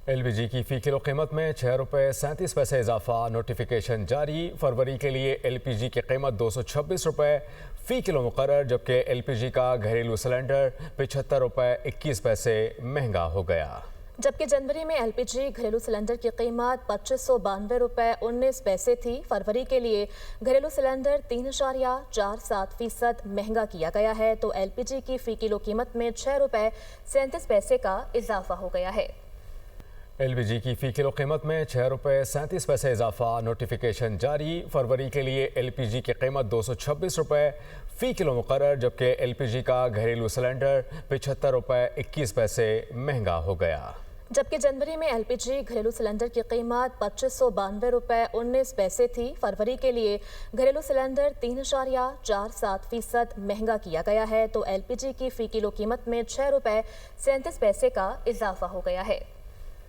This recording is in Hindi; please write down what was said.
एलपीजी की फ़ी किलो कीमत में ₹6.37 इजाफा। नोटिफिकेशन जारी। फरवरी के लिए एलपीजी की कीमत ₹226 फ़ी किलो मुकर्रर, जबकि एलपीजी का घरेलू सिलेंडर ₹75.21 महंगा हो गया। जबकि जनवरी में एलपीजी घरेलू सिलेंडर की कीमत ₹2592.19 थी। फरवरी के लिए घरेलू सिलेंडर 3.47% महंगा किया गया है, तो एलपीजी की फ़ी किलो कीमत में ₹6.37 का इजाफा हो गया है। एलपीजी की फ़ी किलो कीमत में ₹6.37 इजाफा। नोटिफिकेशन जारी। फरवरी के लिए एलपीजी की कीमत ₹226 फ़ी किलो मुकर्रर, जबकि एलपीजी का घरेलू सिलेंडर ₹75.21 महंगा हो गया। जबकि जनवरी में एलपीजी घरेलू सिलेंडर की कीमत ₹2592.19 थी। फरवरी के लिए घरेलू सिलेंडर 3.47% महंगा किया गया है, तो एलपीजी की फ़ी किलो कीमत में ₹6.37 का इजाफा हो गया है।